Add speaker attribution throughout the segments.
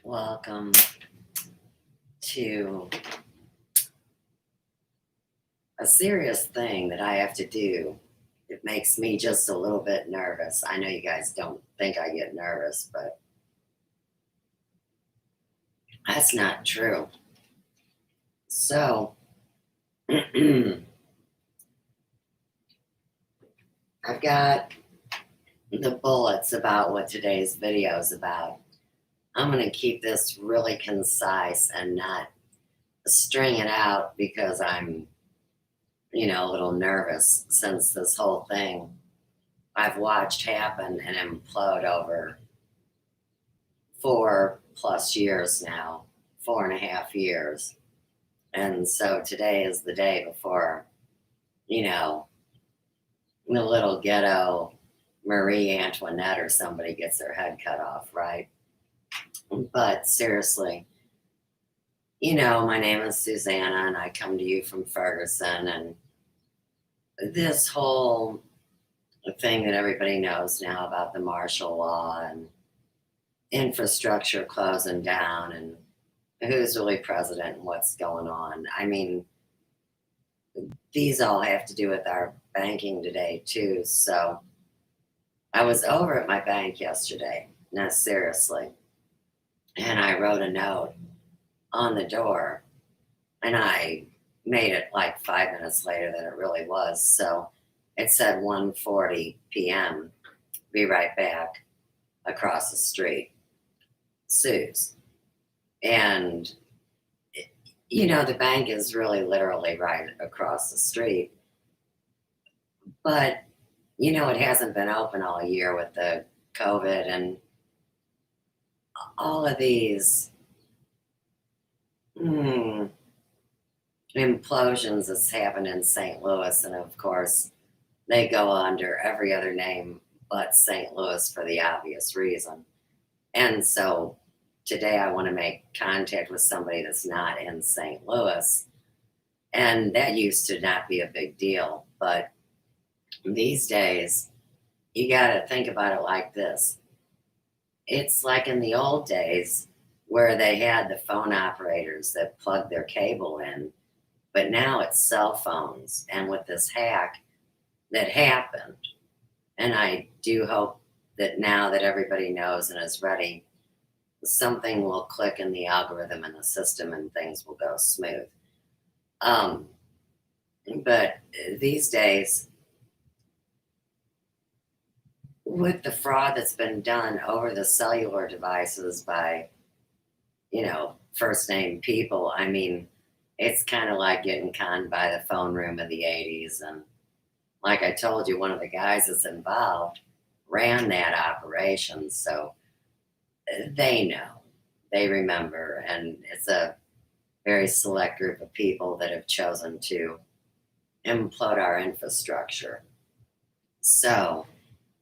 Speaker 1: Welcome to a serious thing that I have to do. It makes me just a little bit nervous. I know you guys don't think I get nervous, but that's not true. So, I've got the bullets about what today's video is about. I'm going to keep this really concise and not string it out because I'm a little nervous since this whole thing I've watched happen and implode over 4+ years now, 4.5 years. And so today is the day before, you know, the little ghetto Marie Antoinette or somebody gets their head cut off, right? But seriously, my name is Susanna and I come to you from Ferguson, and this whole thing that everybody knows now about the martial law and infrastructure closing down and who's really president and what's going on. I mean, these all have to do with our banking today too. So I was over at my bank yesterday, now seriously, and I wrote a note on the door, and I made it like 5 minutes later than it really was. So it said 1:40 p.m. Be right back, across the street, Sue's. And the bank is really literally right across the street. But it hasn't been open all year with the COVID and all of these implosions that's happened in St. Louis. And of course, they go under every other name but St. Louis for the obvious reason. And so today I want to make contact with somebody that's not in St. Louis. And that used to not be a big deal. But these days, you got to think about it like this. It's like in the old days where they had the phone operators that plugged their cable in, but now it's cell phones. And with this hack that happened, and I do hope that now that everybody knows and is ready, something will click in the algorithm in the system and things will go smooth. But these days, with the fraud that's been done over the cellular devices by, first name people, I mean, it's kind of like getting conned by the phone room of the 80s. And like I told you, one of the guys that's involved ran that operation. So they know, they remember, and it's a very select group of people that have chosen to implode our infrastructure. So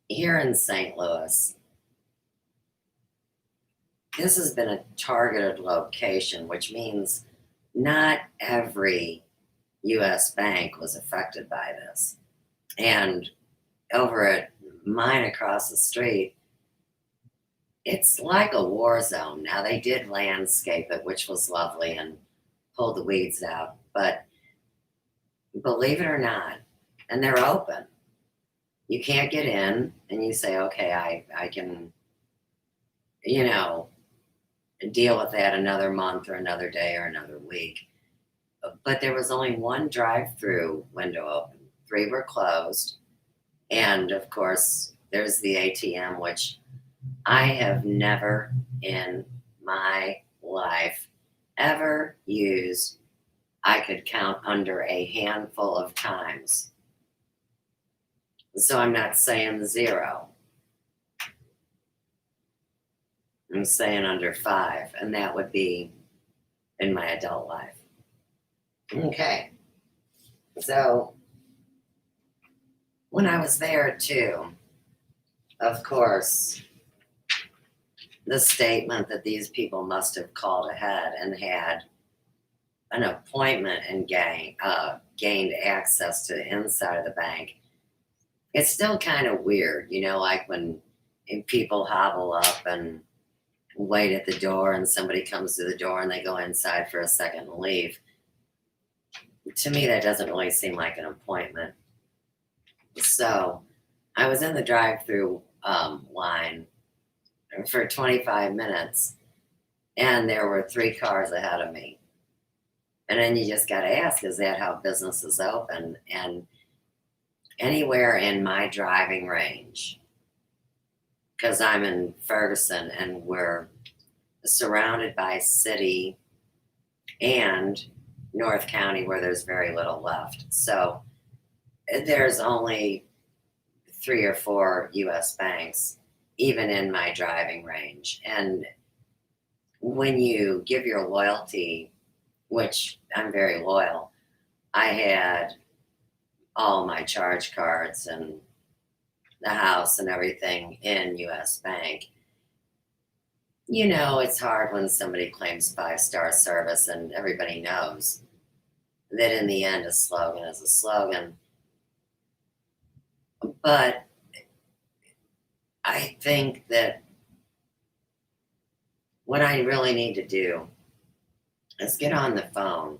Speaker 1: here in St. Louis, this has been a targeted location, which means not every U.S. bank was affected by this. And over at mine across the street, it's like a war zone. Now, they did landscape it, which was lovely, and pulled the weeds out. But believe it or not, and they're open. You can't get in, and you say, okay, I can, deal with that another month or another day or another week. But there was only one drive-through window open. 3 were closed. And of course, there's the ATM, which I have never in my life ever used. I could count under a handful of times. So I'm not saying 0. I'm saying under 5, and that would be in my adult life. Okay. So when I was there too, of course, the statement that these people must have called ahead and had an appointment and gained access to the inside of the bank. It's still kind of weird, like when people hobble up and wait at the door and somebody comes to the door and they go inside for a second and leave. To me, that doesn't really seem like an appointment. So I was in the drive-through line for 25 minutes, and there were 3 cars ahead of me. And then you just got to ask, is that how business is open? And anywhere in my driving range, because I'm in Ferguson and we're surrounded by city and North County where there's very little left. So there's only 3 or 4 US banks, even in my driving range. And when you give your loyalty, which I'm very loyal, I had all my charge cards and the house and everything in US Bank. You know, it's hard when somebody claims 5-star service, and everybody knows that in the end, a slogan is a slogan. But I think that what I really need to do is get on the phone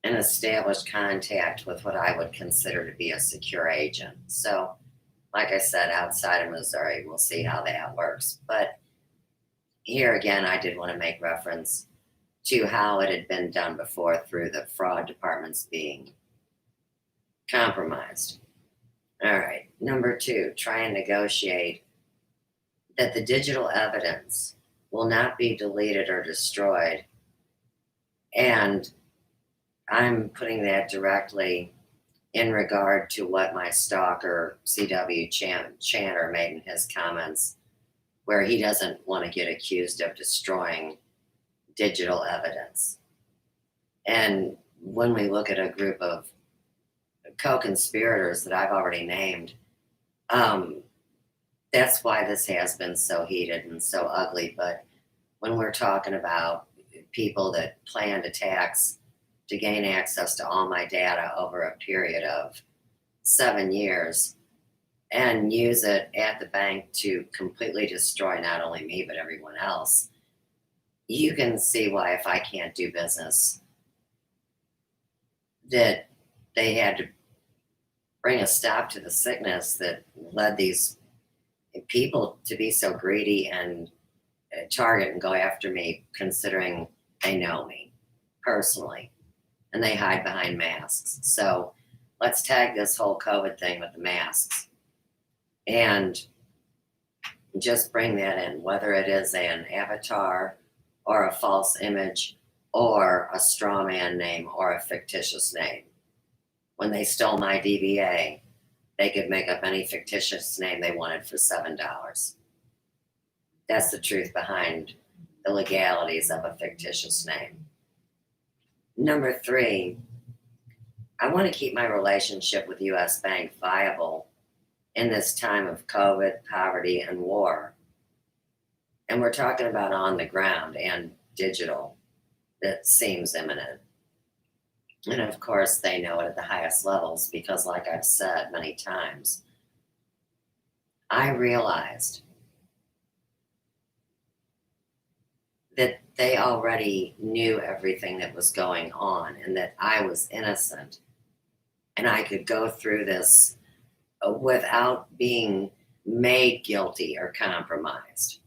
Speaker 1: and establish contact with what I would consider to be a secure agent. So, like I said, outside of Missouri, we'll see how that works. But here again, I did want to make reference to how it had been done before through the fraud departments being compromised. All right, number 2, try and negotiate that the digital evidence will not be deleted or destroyed. And I'm putting that directly in regard to what my stalker, CW Channer, made in his comments, where he doesn't want to get accused of destroying digital evidence. And when we look at a group of co-conspirators that I've already named, that's why this has been so heated and so ugly. But when we're talking about people that planned attacks to gain access to all my data over a period of 7 years and use it at the bank to completely destroy not only me, but everyone else, you can see why, if I can't do business, that they had to bring a stop to the sickness that led these people to be so greedy and target and go after me, considering they know me personally and they hide behind masks. So let's tag this whole COVID thing with the masks and just bring that in, whether it is an avatar or a false image or a straw man name or a fictitious name. When they stole my DBA, they could make up any fictitious name they wanted for $7. That's the truth behind the legalities of a fictitious name. Number 3, I want to keep my relationship with US Bank viable in this time of COVID, poverty, and war. And we're talking about on the ground and digital that seems imminent. And of course, they know it at the highest levels because, like I've said many times, I realized that they already knew everything that was going on and that I was innocent and I could go through this without being made guilty or compromised.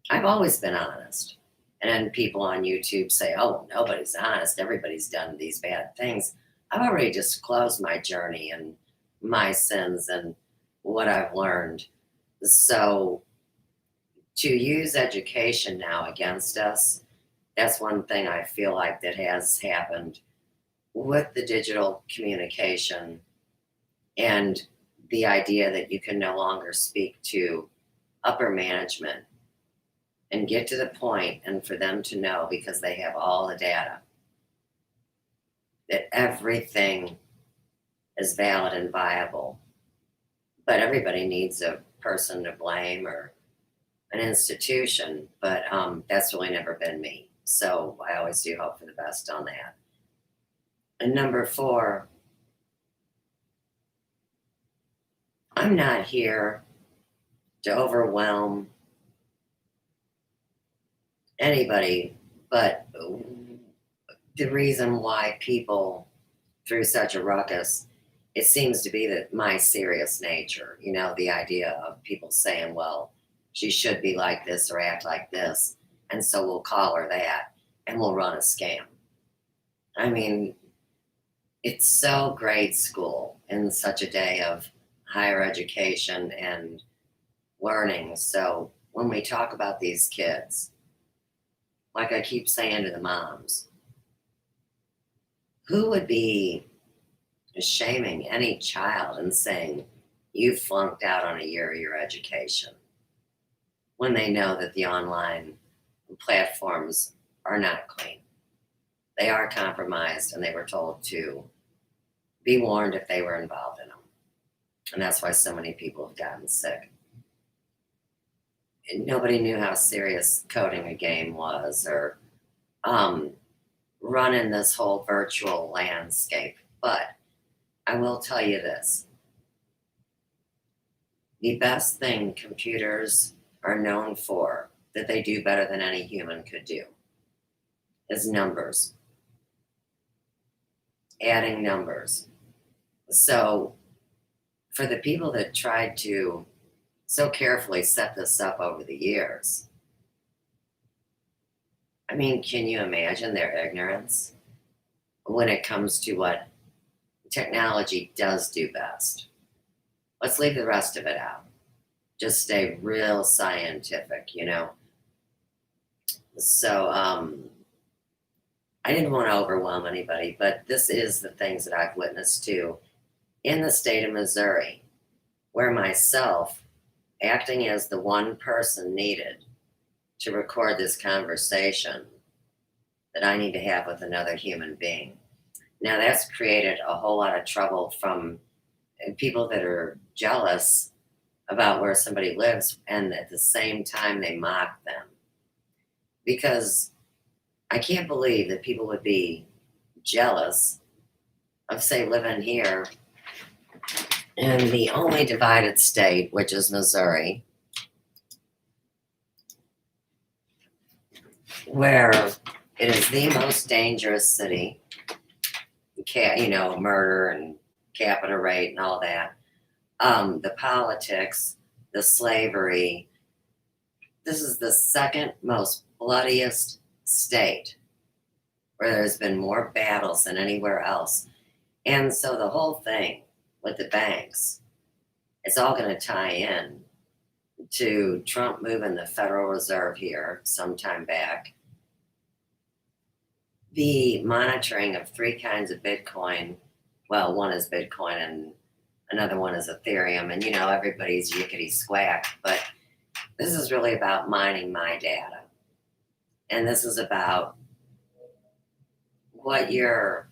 Speaker 1: I've always been honest. And then people on YouTube say, oh, nobody's honest. Everybody's done these bad things. I've already disclosed my journey and my sins and what I've learned. So to use education now against us, that's one thing I feel like that has happened with the digital communication and the idea that you can no longer speak to upper management and get to the point and for them to know, because they have all the data, that everything is valid and viable. But everybody needs a person to blame or an institution, but that's really never been me. So I always do hope for the best on that. And number 4, I'm not here to overwhelm anybody, but the reason why people threw such a ruckus, it seems to be that my serious nature, the idea of people saying, well, she should be like this or act like this, and so we'll call her that and we'll run a scam. I mean, it's so grade school in such a day of higher education and learning. So when we talk about these kids, like I keep saying to the moms, who would be shaming any child and saying you flunked out on a year of your education when they know that the online platforms are not clean? They are compromised, and they were told to be warned if they were involved in them. And that's why so many people have gotten sick. And nobody knew how serious coding a game was, or running this whole virtual landscape. But I will tell you this. The best thing computers are known for, that they do better than any human could do, is numbers. Adding numbers. So for the people that tried to so carefully set this up over the years, I mean, can you imagine their ignorance when it comes to what technology does do best? Let's leave the rest of it out. Just stay real scientific. So I didn't want to overwhelm anybody, but this is the things that I've witnessed too in the state of Missouri, where myself, acting as the one person needed to record this conversation that I need to have with another human being. Now, that's created a whole lot of trouble from people that are jealous about where somebody lives, and at the same time, they mock them. Because I can't believe that people would be jealous of, say, living here in the only divided state, which is Missouri, where it is the most dangerous city, murder and capita rate and all that. The politics, the slavery. This is the second most bloodiest state where there's been more battles than anywhere else. And so the whole thing with the banks, it's all going to tie in to Trump moving the Federal Reserve here sometime back, the monitoring of three kinds of Bitcoin. Well, one is Bitcoin and another one is Ethereum, and everybody's yickety squack, but this is really about mining my data. And this is about what your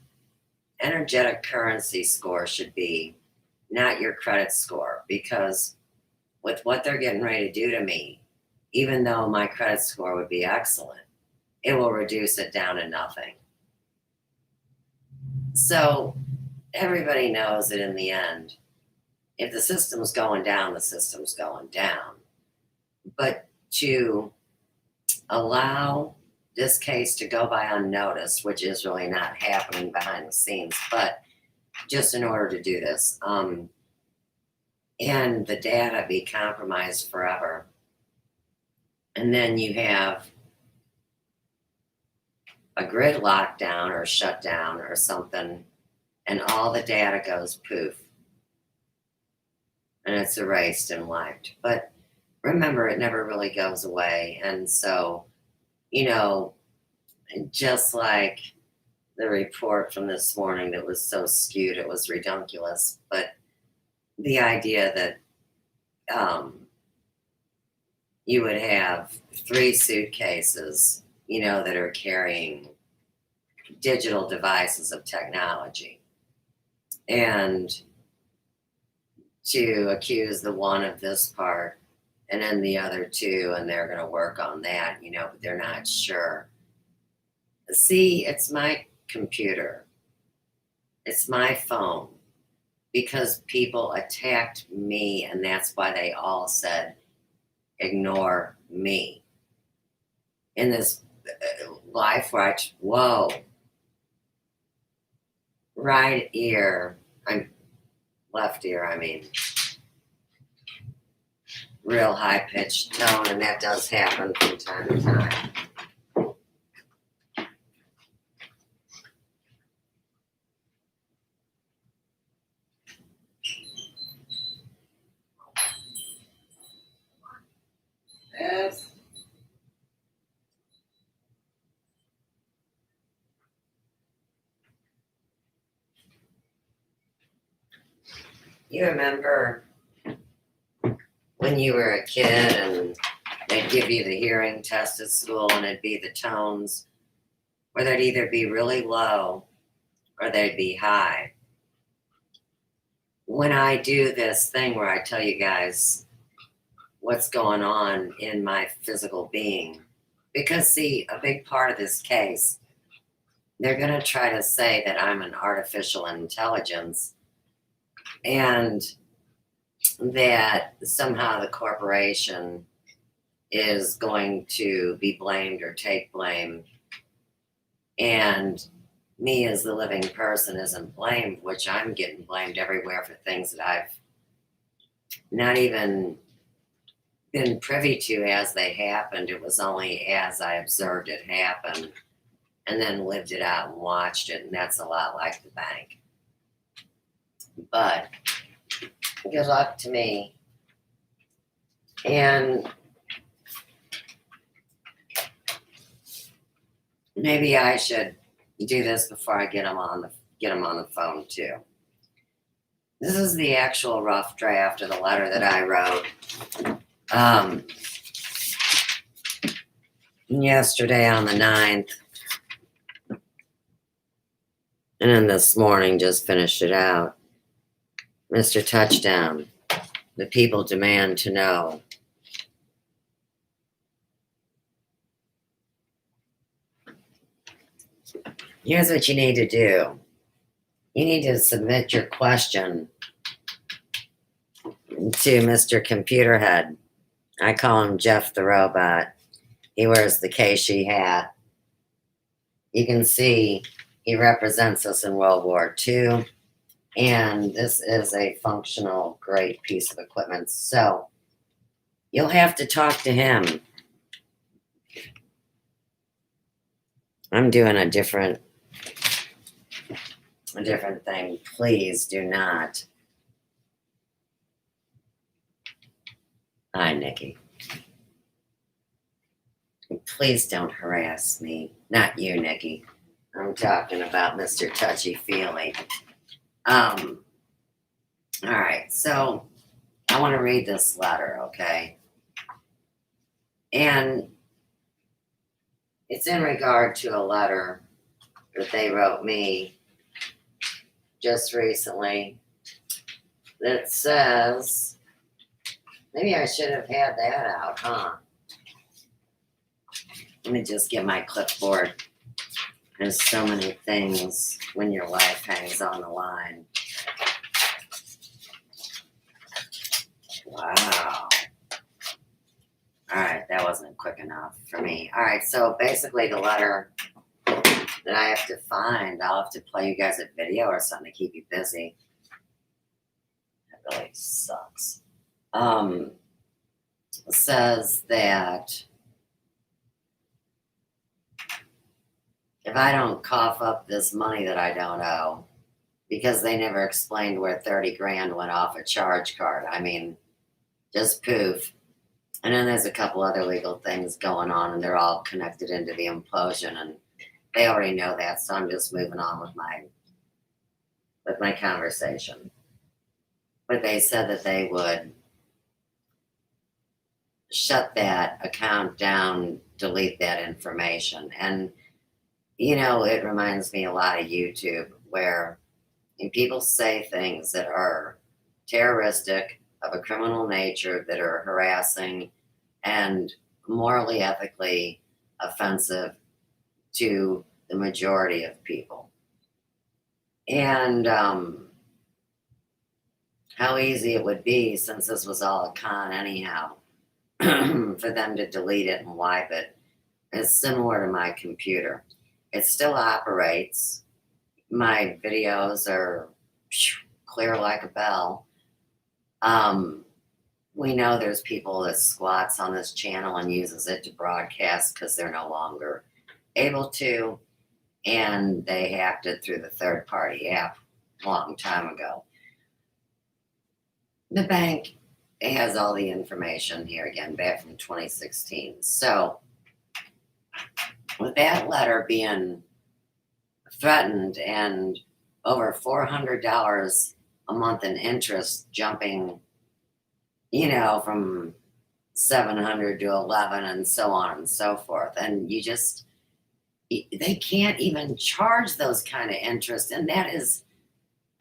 Speaker 1: energetic currency score should be, not your credit score, because with what they're getting ready to do to me, even though my credit score would be excellent, it will reduce it down to nothing. So everybody knows that in the end, if the system's going down, the system's going down. But to allow this case to go by unnoticed, which is really not happening behind the scenes, but just in order to do this, and the data be compromised forever, and then you have a grid lockdown or shutdown or something, and all the data goes poof, and it's erased and wiped. But remember, it never really goes away. And so, just like the report from this morning that was so skewed, it was redunculous. But the idea that you would have 3 suitcases, that are carrying digital devices of technology, and to accuse the one of this part and then the other 2, and they're going to work on that, but they're not sure. See, it's my computer. It's my phone, because people attacked me, and that's why they all said, ignore me. in this life where whoa, right ear, I'm left ear, I mean, real high pitched tone, and that does happen from time to time. Yes. You remember when you were a kid and they'd give you the hearing test at school and it'd be the tones where they'd either be really low or they'd be high. When I do this thing where I tell you guys what's going on in my physical being, because see, a big part of this case, they're going to try to say that I'm an artificial intelligence and that somehow the corporation is going to be blamed or take blame, and me as the living person isn't blamed, which I'm getting blamed everywhere for things that I've not even been privy to as they happened. It was only as I observed it happen and then lived it out and watched it, and that's a lot like the bank. But good luck to me. And maybe I should do this before I get them on the phone too. This is the actual rough draft of the letter that I wrote yesterday on the 9th. And then this morning just finished it out. Mr. Touchdown, the people demand to know. Here's what you need to do. You need to submit your question to Mr. Computer Head. I call him Jeff the Robot. He wears the Keishi hat. You can see he represents us in World War II. And this is a functional, great piece of equipment. So you'll have to talk to him. I'm doing a different thing. Please do not. Hi, Nikki. Please don't harass me. Not you, Nikki. I'm talking about Mr. Touchy-Feely. All right, so I want to read this letter, okay? And it's in regard to a letter that they wrote me just recently that says, maybe I should have had that out, huh? Let me just get my clipboard. There's so many things when your life hangs on the line. Wow. All right, that wasn't quick enough for me. All right, so basically the letter that I have to find, I'll have to play you guys a video or something to keep you busy. That really sucks. Says that if I don't cough up this money that I don't owe, because they never explained where 30 grand went off a charge card. I mean, just poof. And then there's a couple other legal things going on, and they're all connected into the implosion, and they already know that, so I'm just moving on with my conversation. But they said that they would shut that account down, delete that information. And you know, it reminds me a lot of YouTube, where people say things that are terroristic, of a criminal nature, that are harassing and morally, ethically offensive to the majority of people. And how easy it would be, since this was all a con anyhow, for them to delete it and wipe it is similar to my computer. It still operates. My videos are clear like a bell. Um, we know there's people that squats on this channel and uses it to broadcast because they're no longer able to, and they hacked it through the third party app a long time ago. The bank has all the information here again back from 2016. So with that letter being threatened and over $400 a month in interest jumping, from 700 to 11 and so on and so forth. And they can't even charge those kind of interest. And that is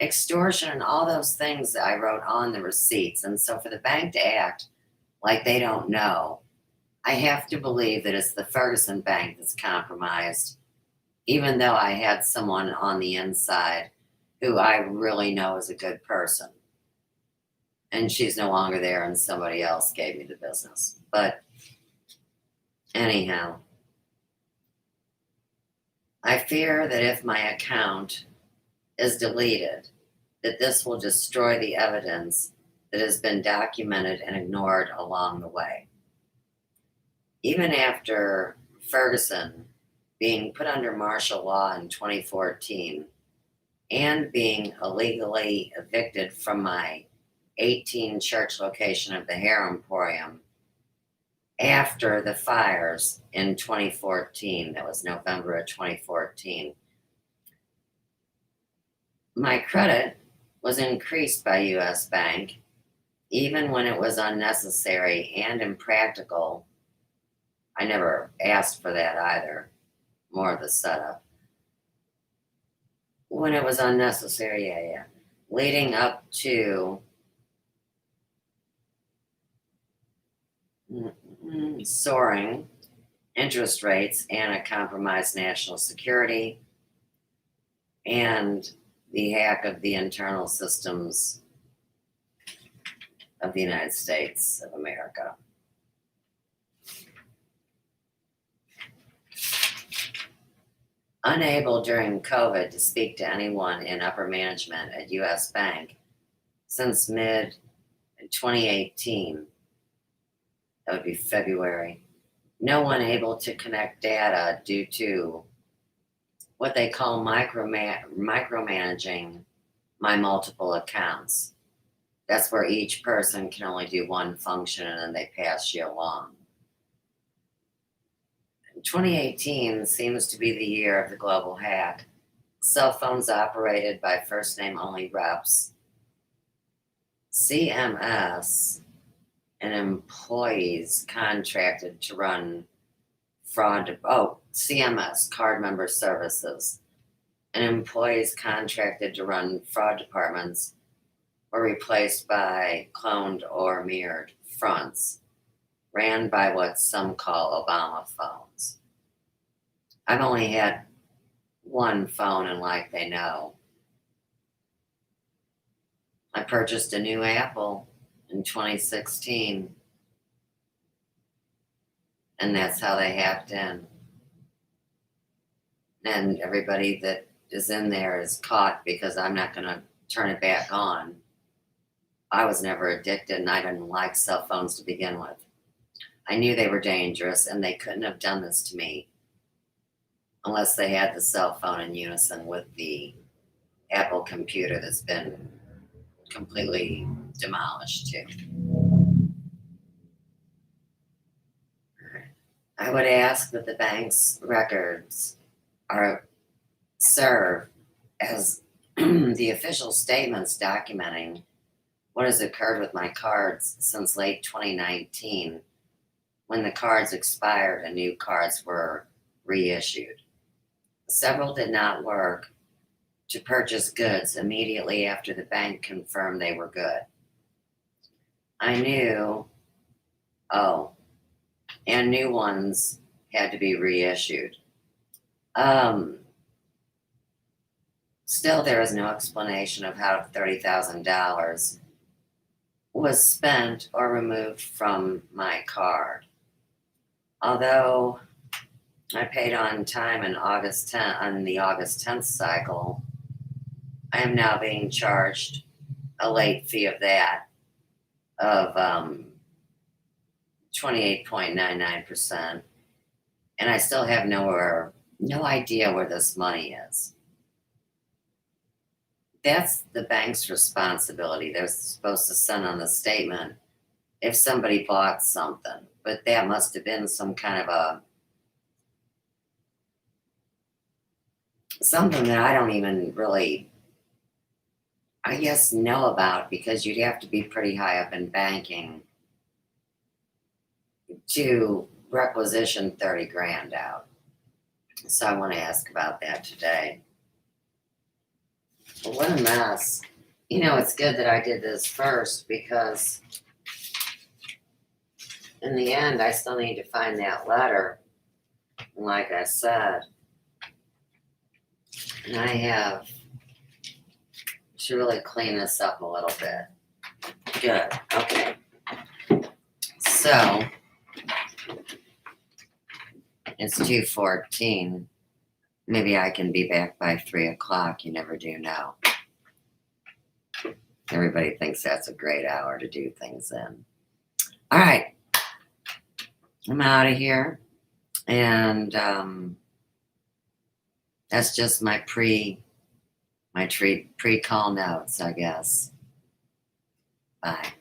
Speaker 1: extortion and all those things that I wrote on the receipts. And so for the bank to act like they don't know, I have to believe that it's the Ferguson Bank that's compromised, even though I had someone on the inside who I really know is a good person. And she's no longer there, and somebody else gave me the business. But anyhow, I fear that if my account is deleted, that this will destroy the evidence that has been documented and ignored along the way. Even after Ferguson being put under martial law in 2014 and being illegally evicted from my 18 church location of the Hair Emporium after the fires in 2014, that was November of 2014, my credit was increased by US Bank, even when it was unnecessary and impractical. I never asked for that either, more of the setup. When it was unnecessary, yeah. Leading up to soaring interest rates and a compromised national security and the hack of the internal systems of the United States of America. Unable during COVID to speak to anyone in upper management at US Bank since mid 2018, that would be February. No one able to connect data due to what they call micromanaging my multiple accounts. That's where each person can only do one function and then they pass you along. 2018 seems to be the year of the global hack. Cell phones operated by first name only reps. CMS and employees contracted to run CMS, Card Member Services, and employees contracted to run fraud departments were replaced by cloned or mirrored fronts, ran by what some call Obama phones. I've only had one phone, and like they know, I purchased a new Apple in 2016, and that's how they hacked in. And everybody that is in there is caught because I'm not going to turn it back on. I was never addicted, and I didn't like cell phones to begin with. I knew they were dangerous, and they couldn't have done this to me unless they had the cell phone in unison with the Apple computer that's been completely demolished too. I would ask that the bank's records serve as the official statements documenting what has occurred with my cards since late 2019, when the cards expired and new cards were reissued. Several did not work to purchase goods immediately after the bank confirmed they were good. I knew, and new ones had to be reissued. Still, there is no explanation of how $30,000 was spent or removed from my card. Although I paid on time in August 10th on the August 10th cycle. I am now being charged a late fee of that of 28.99%, and I still have no idea where this money is. That's the bank's responsibility. They're supposed to send on the statement if somebody bought something, but that must have been some kind of something that I don't even really, I guess, know about, because you'd have to be pretty high up in banking to requisition 30 grand out. So I want to ask about that today. But what a mess. It's good that I did this first, because in the end, I still need to find that letter. And like I said, and I have to really clean this up a little bit. Good. Okay. So it's 2:14. Maybe I can be back by 3:00. You never do know. Everybody thinks that's a great hour to do things in. All right. I'm out of here. And that's just my pre-call notes, I guess. Bye.